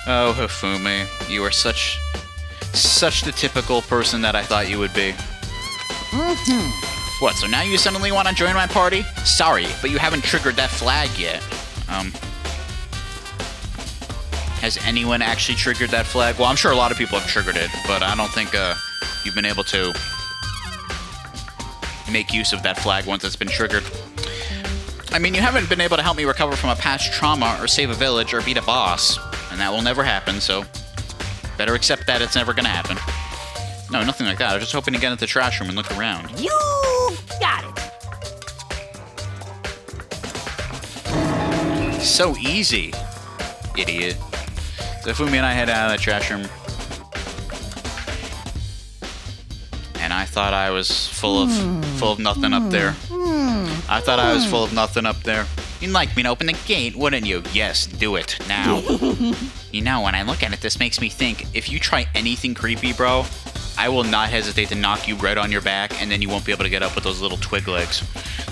Oh, Hifumi, you are such the typical person that I thought you would be. What, so now you suddenly want to join my party? Sorry, but you haven't triggered that flag yet. Has anyone actually triggered that flag? Well, I'm sure a lot of people have triggered it, but I don't think you've been able to make use of that flag once it's been triggered. I mean, you haven't been able to help me recover from a past trauma or save a village or beat a boss, and that will never happen, so better accept that it's never gonna happen. No, nothing like that. I was just hoping to get into the trash room and look around. You got it. So easy. Idiot. So Fumi and I head out of the trash room. And I thought I was full of nothing up there. I thought I was full of nothing up there. You'd like me to open the gate, wouldn't you? Yes, do it, now. You know, when I look at it, this makes me think, if you try anything creepy, bro, I will not hesitate to knock you right on your back, and then you won't be able to get up with those little twig legs.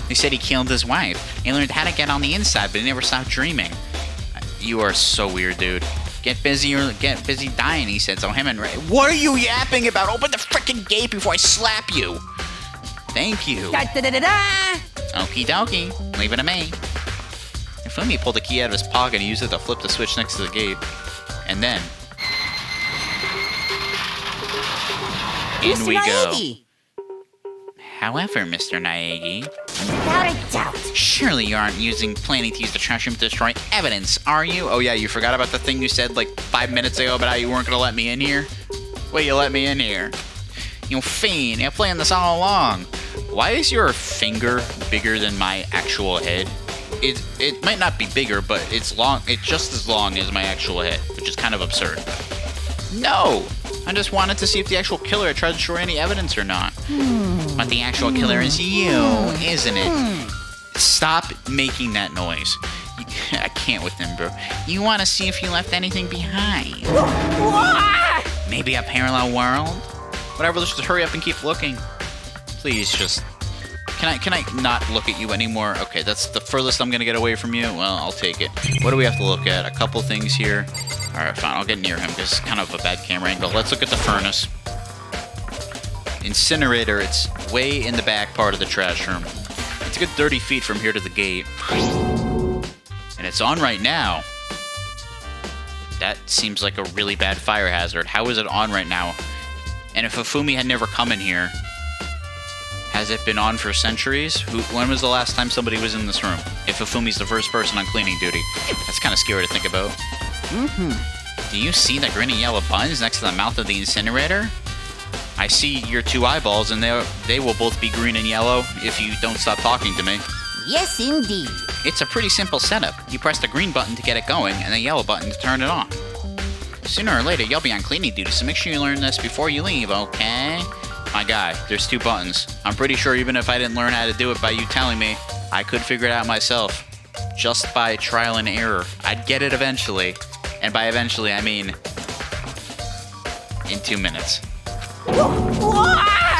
He said he killed his wife. He learned how to get on the inside, but he never stopped dreaming. You are so weird, dude. Get busy or get busy dying, he said. So him and Ray... What are you yapping about? Open the frickin' gate before I slap you. Thank you. Da-da-da-da-da! Okie dokie. Leave it to me. Fumi pulled the key out of his pocket and used it to flip the switch next to the gate. And then... in we go. Naegi! However, Mr. Naegi... Without a doubt. Surely you aren't planning to use the trash room to destroy evidence, are you? Oh yeah, you forgot about the thing you said like 5 minutes ago about how you weren't gonna let me in here? Wait, you let me in here. You fiend, you're playing this all along. Why is your finger bigger than my actual head? It might not be bigger, but it's just as long as my actual head, which is kind of absurd. No! I just wanted to see if the actual killer had tried to destroy any evidence or not. But the actual killer is you, isn't it? Stop making that noise. I can't with him, bro. You want to see if you left anything behind? Maybe a parallel world? Whatever, let's just hurry up and keep looking. Please, just... Can I not look at you anymore? Okay, that's the furthest I'm gonna get away from you. Well, I'll take it. What do we have to look at? A couple things here. Alright, fine. I'll get near him because it's kind of a bad camera angle. Let's look at the furnace. Incinerator. It's way in the back part of the trash room. It's a good 30 feet from here to the gate. And it's on right now. That seems like a really bad fire hazard. How is it on right now? And if Fumi had never come in here... Has it been on for centuries? When was the last time somebody was in this room? If Fumi's the first person on cleaning duty. That's kind of scary to think about. Do you see the green and yellow buttons next to the mouth of the incinerator? I see your two eyeballs, and they will both be green and yellow if you don't stop talking to me. Yes, indeed. It's a pretty simple setup. You press the green button to get it going, and the yellow button to turn it on. Sooner or later, you'll be on cleaning duty, so make sure you learn this before you leave, okay? My guy, there's two buttons. I'm pretty sure even if I didn't learn how to do it by you telling me, I could figure it out myself. Just by trial and error. I'd get it eventually. And by eventually, I mean... in 2 minutes.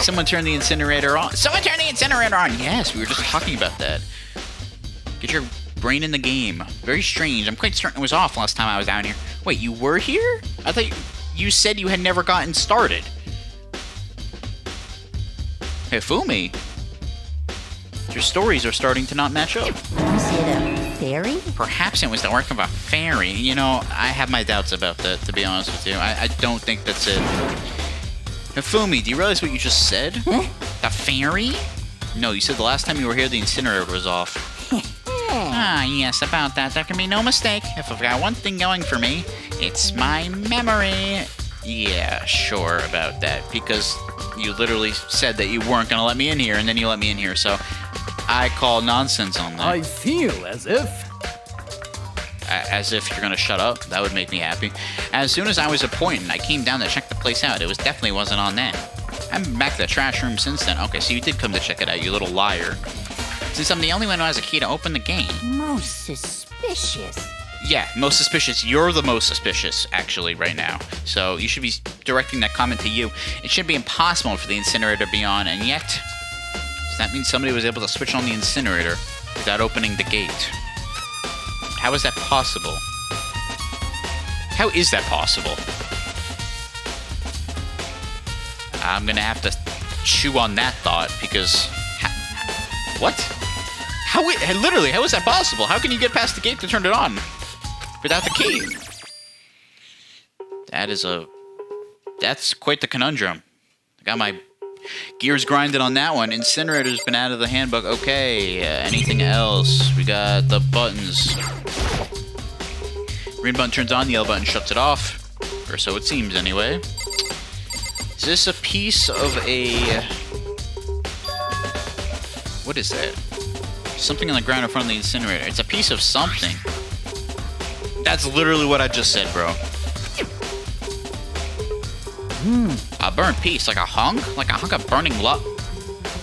Someone turn the incinerator on. Someone turn the incinerator on! Yes, we were just talking about that. Get your brain in the game. Very strange. I'm quite certain it was off last time I was down here. Wait, you were here? I thought you said you had never gotten started. Hey, Fumi. Your stories are starting to not match up. Was it a fairy? Perhaps it was the work of a fairy. You know, I have my doubts about that, to be honest with you. I don't think that's it. Hey, Fumi, do you realize what you just said? Huh? The fairy? No, you said the last time you were here, the incinerator was off. Ah, yes, about that. There can be no mistake. If I've got one thing going for me, it's my memory. Yeah, sure about that, because you literally said that you weren't going to let me in here, and then you let me in here, so I call nonsense on that. I feel as if... As if you're going to shut up. That would make me happy. As soon as I was appointed, I came down to check the place out. It definitely wasn't on then. I've been back to the trash room since then. Okay, so you did come to check it out, you little liar. Since I'm the only one who has a key to open the gate. Most suspicious. Yeah, most suspicious. You're the most suspicious, actually, right now. So you should be directing that comment to you. It should be impossible for the incinerator to be on, and yet... does that mean somebody was able to switch on the incinerator without opening the gate? How is that possible? How is that possible? I'm gonna have to chew on that thought, because... what? Literally, how is that possible? How can you get past the gate to turn it on? Without the key. That's quite the conundrum. I got my gears grinded on that one. Incinerator's been out of the handbook. Okay, anything else? We got the buttons. Green button turns on, the yellow button shuts it off. Or so it seems, anyway. Is this a piece of a... what is that? Something on the ground in front of the incinerator. It's a piece of something. That's literally what I just said, bro. A burnt piece, like a hunk of burning love.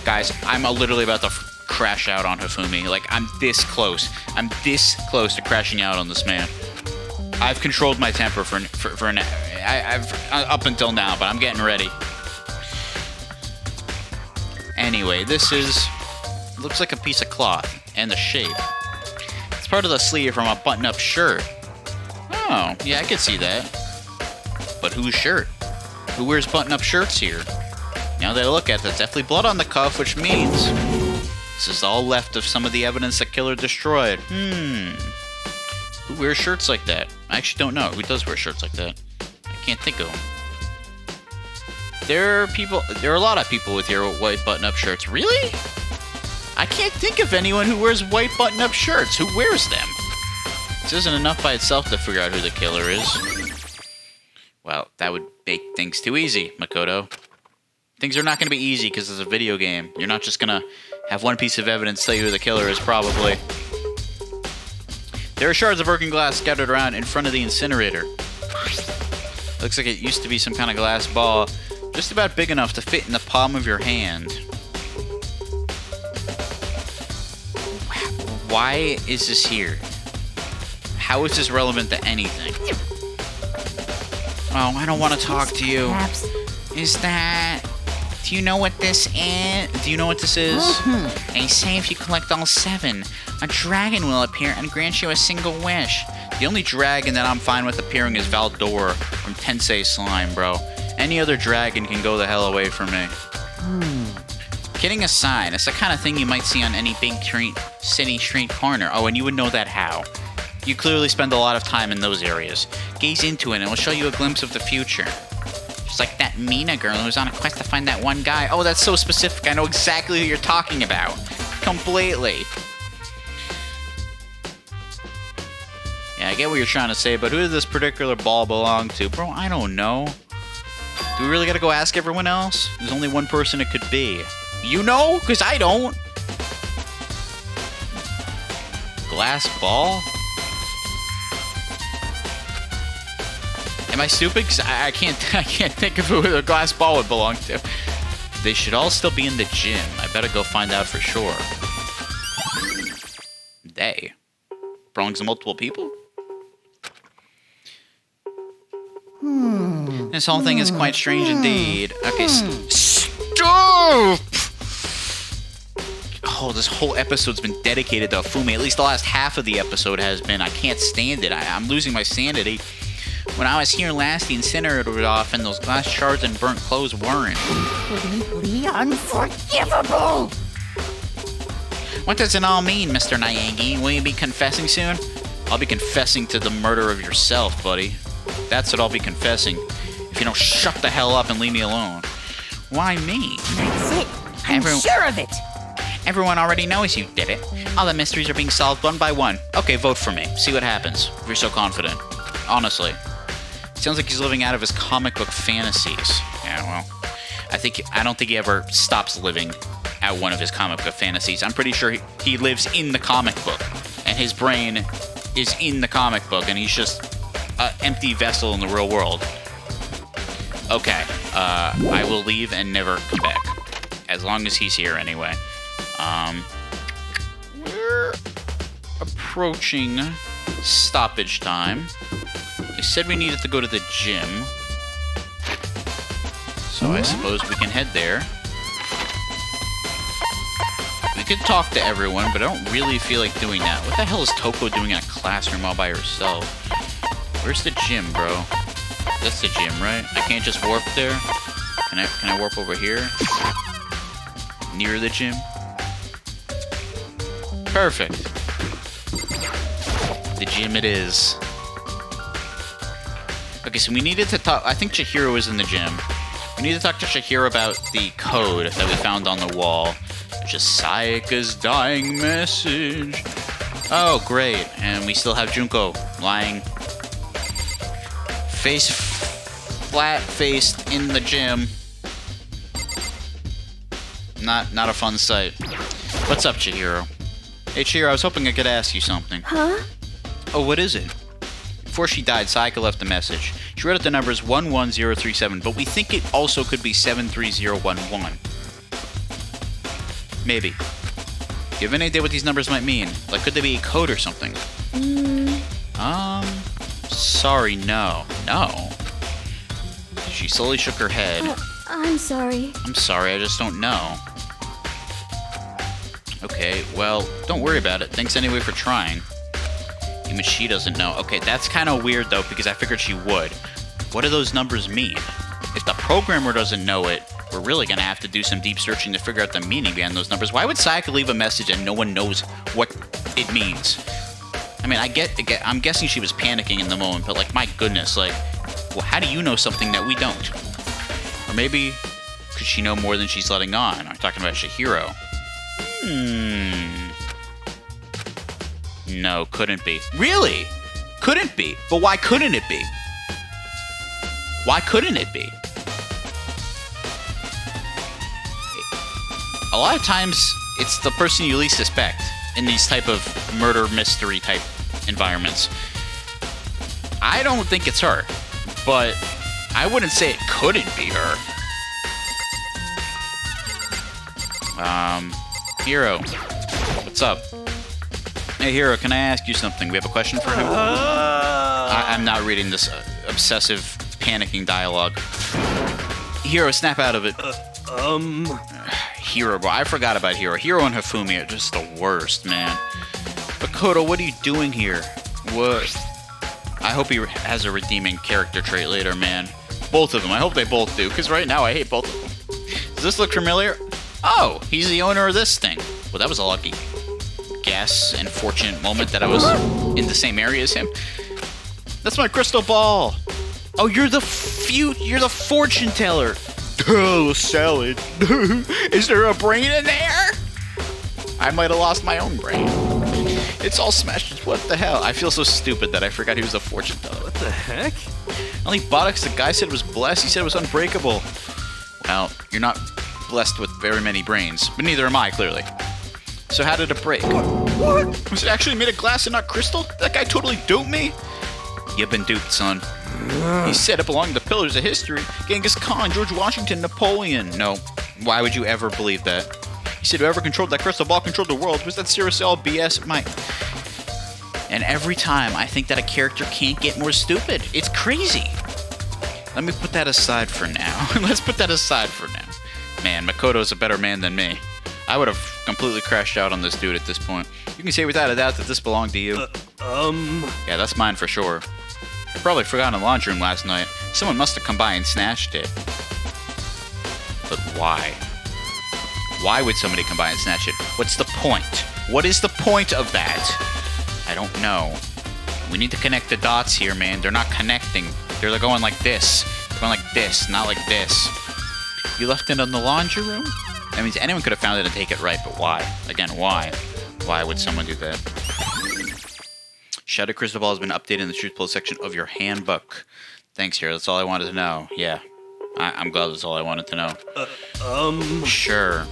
Guys, I'm literally about to crash out on Hifumi. Like, I'm this close. I'm this close to crashing out on this man. I've controlled my temper I've up until now, but I'm getting ready. Anyway, this looks like a piece of cloth, and the shape. It's part of the sleeve from a button-up shirt. Oh, yeah, I could see that. But whose shirt? Who wears button-up shirts here? Now that I look at it, there's definitely blood on the cuff, which means this is all left of some of the evidence the killer destroyed. Who wears shirts like that? I actually don't know. Who does wear shirts like that? I can't think of them. There are a lot of people with your white button-up shirts. Really? I can't think of anyone who wears white button-up shirts. Who wears them? This isn't enough by itself to figure out who the killer is. Well, that would make things too easy, Makoto. Things are not going to be easy because it's a video game. You're not just going to have one piece of evidence tell you who the killer is, probably. There are shards of broken glass scattered around in front of the incinerator. Looks like it used to be some kind of glass ball, just about big enough to fit in the palm of your hand. Why is this here? How is this relevant to anything? Oh, I don't want to talk to you. Perhaps. Is that... Do you know what this is? Do you know what this is? They say if you collect all 7, a dragon will appear and grant you a single wish. The only dragon that I'm fine with appearing is Valdor from Tensei Slime, bro. Any other dragon can go the hell away from me. Kidding aside, it's the kind of thing you might see on any big city street corner. Oh, and you would know that how? You clearly spend a lot of time in those areas. Gaze into it and it will show you a glimpse of the future. Just like that Mina girl who's on a quest to find that one guy. Oh, that's so specific. I know exactly who you're talking about. Completely. Yeah, I get what you're trying to say, but who does this particular ball belong to? Bro, I don't know. Do we really gotta go ask everyone else? There's only one person it could be. You know? Because I don't. Glass ball? Am I stupid? Because I can't think of who the glass ball would belong to. They should all still be in the gym. I better go find out for sure. They? Belongs to multiple people? This whole thing is quite strange indeed. Okay, stop! Oh, this whole episode's been dedicated to Fumi. At least the last half of the episode has been. I can't stand it. I'm losing my sanity. When I was here last, the incinerator was off, and those glass shards and burnt clothes weren't. Completely unforgivable! What does it all mean, Mr. Nyangi? Will you be confessing soon? I'll be confessing to the murder of yourself, buddy. That's what I'll be confessing. If you don't shut the hell up and leave me alone. Why me? That's it. I'm sure of it. Everyone already knows you did it. All the mysteries are being solved one by one. Okay, vote for me. See what happens. If you're so confident. Honestly. Sounds like he's living out of his comic book fantasies. Yeah, well, I don't think he ever stops living out one of his comic book fantasies. I'm pretty sure he lives in the comic book, and his brain is in the comic book, and he's just an empty vessel in the real world. Okay, I will leave and never come back, as long as he's here anyway. We're approaching stoppage time. They said we needed to go to the gym. So I suppose we can head there. We could talk to everyone, but I don't really feel like doing that. What the hell is Toko doing in a classroom all by herself? Where's the gym, bro? That's the gym, right? I can't just warp there? Can I warp over here? Near the gym? Perfect. The gym it is. Okay, so we needed to talk... I think Chihiro was in the gym. We need to talk to Chihiro about the code that we found on the wall. Which is Sayaka's dying message. Oh, great. And we still have Junko lying... flat-faced in the gym. Not a fun sight. What's up, Chihiro? Hey, Chihiro, I was hoping I could ask you something. Huh? Oh, what is it? Before she died, Sayaka left a message. She wrote out the numbers 11037, but we think it also could be 73011. Maybe. Do you have any idea what these numbers might mean? Like, could they be a code or something? Sorry, no. No. She slowly shook her head. I'm sorry. I'm sorry, I just don't know. Okay, well, don't worry about it. Thanks anyway for trying. Even she doesn't know. Okay, that's kind of weird, though, because I figured she would. What do those numbers mean? If the programmer doesn't know it, we're really going to have to do some deep searching to figure out the meaning behind those numbers. Why would Sayaka leave a message and no one knows what it means? I mean, I'm guessing she was panicking in the moment, but, like, my goodness, like, well, how do you know something that we don't? Or maybe, could she know more than she's letting on? I'm talking about Chihiro. No, couldn't be. Really? Couldn't be. But why couldn't it be? Why couldn't it be? A lot of times, it's the person you least suspect in these type of murder mystery type environments. I don't think it's her, but I wouldn't say it couldn't be her. Hiro, what's up? Hey, Hiro, can I ask you something? We have a question for him? I'm not reading this obsessive, panicking dialogue. Hiro, snap out of it. Hiro, bro, I forgot about Hiro. Hiro and Hifumi are just the worst, man. Makoto, what are you doing here? What? I hope he has a redeeming character trait later, man. Both of them. I hope they both do, because right now I hate both of them. Does this look familiar? Oh, he's the owner of this thing. Well, that was a lucky guess and fortunate moment that I was in the same area as him. That's my crystal ball. Oh, you're the fortune teller. Oh, salad. Is there a brain in there? I might have lost my own brain. It's all smashed. What the hell? I feel so stupid that I forgot he was a fortune teller. What the heck? Only buttocks the guy said was blessed. He said it was unbreakable. Well, you're not blessed with very many brains, but neither am I, clearly. So how did it break? What? Was it actually made of glass and not crystal? That guy totally duped me? You've been duped, son. He said it belonged to the pillars of history. Genghis Khan, George Washington, Napoleon. No, why would you ever believe that? He said whoever controlled that crystal ball controlled the world. Was that seriously all BS? And every time I think that a character can't get more stupid. It's crazy. Let me put that aside for now. Let's put that aside for now. Man, Makoto's a better man than me. I would have completely crashed out on this dude at this point. You can say without a doubt that this belonged to you. Yeah, that's mine for sure. I probably forgot in the laundry room last night. Someone must have come by and snatched it. But why? Why would somebody come by and snatch it? What's the point? What is the point of that? I don't know. We need to connect the dots here, man. They're not connecting. They're going like this. They're going like this, not like this. You left it in the laundry room? That means anyone could have found it and take it right, but why? Again, why? Why would someone do that? Shattered Crystal Ball has been updated in the Truth Pull section of your handbook. Thanks, here. That's all I wanted to know. Yeah. I'm glad that's all I wanted to know. Sure.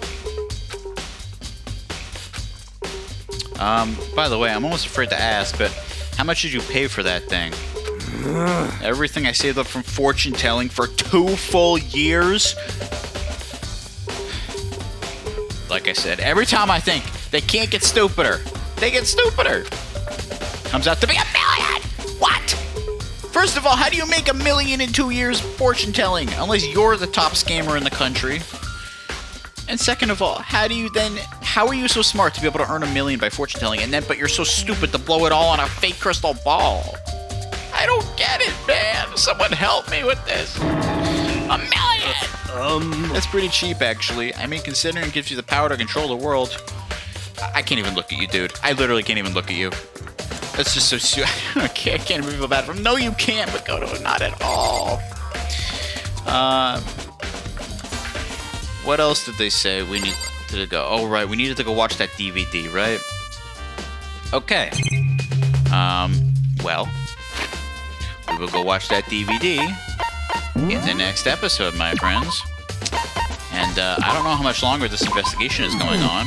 By the way, I'm almost afraid to ask, but how much did you pay for that thing? Everything I saved up from fortune telling for 2 full years? Like I said, every time I think they can't get stupider, they get stupider. Comes out to be $1 million! What? First of all, how do you make $1 million in 2 years fortune telling? Unless you're the top scammer in the country. And second of all, how are you so smart to be able to earn $1 million by fortune telling, but you're so stupid to blow it all on a fake crystal ball? I don't get it, man. Someone help me with this. $1 million! That's pretty cheap, actually. I mean, considering it gives you the power to control the world. I can't even look at you, dude. I literally can't even look at you. That's just so stupid. I can't even feel bad for him. No, you can't, Makoto. Not at all. What else did they say we needed to go? Oh, right. We needed to go watch that DVD, right? Okay. Well, we will go watch that DVD in the next episode, my friends. And I don't know how much longer this investigation is going on,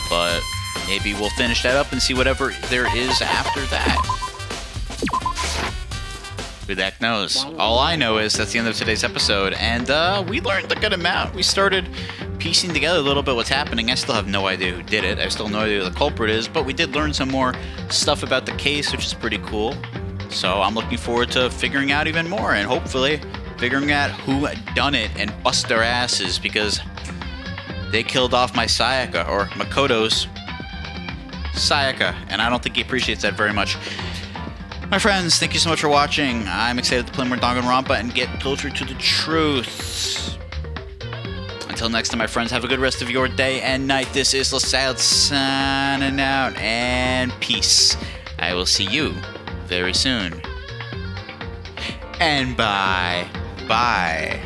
but maybe we'll finish that up and see whatever there is after that. Who the heck knows? All I know is that's the end of today's episode, and we learned a good amount. We started piecing together a little bit what's happening. I still have no idea who did it. I still have no idea who the culprit is, but we did learn some more stuff about the case, which is pretty cool. So I'm looking forward to figuring out even more, and hopefully figuring out who done it and bust their asses, because they killed off my Sayaka, or Makoto's Sayaka, and I don't think he appreciates that very much. My friends, thank you so much for watching. I'm excited to play more Danganronpa and get closer to the truth. Until next time, my friends, have a good rest of your day and night. This is LaSalle signing out, and peace. I will see you very soon. And bye. Bye.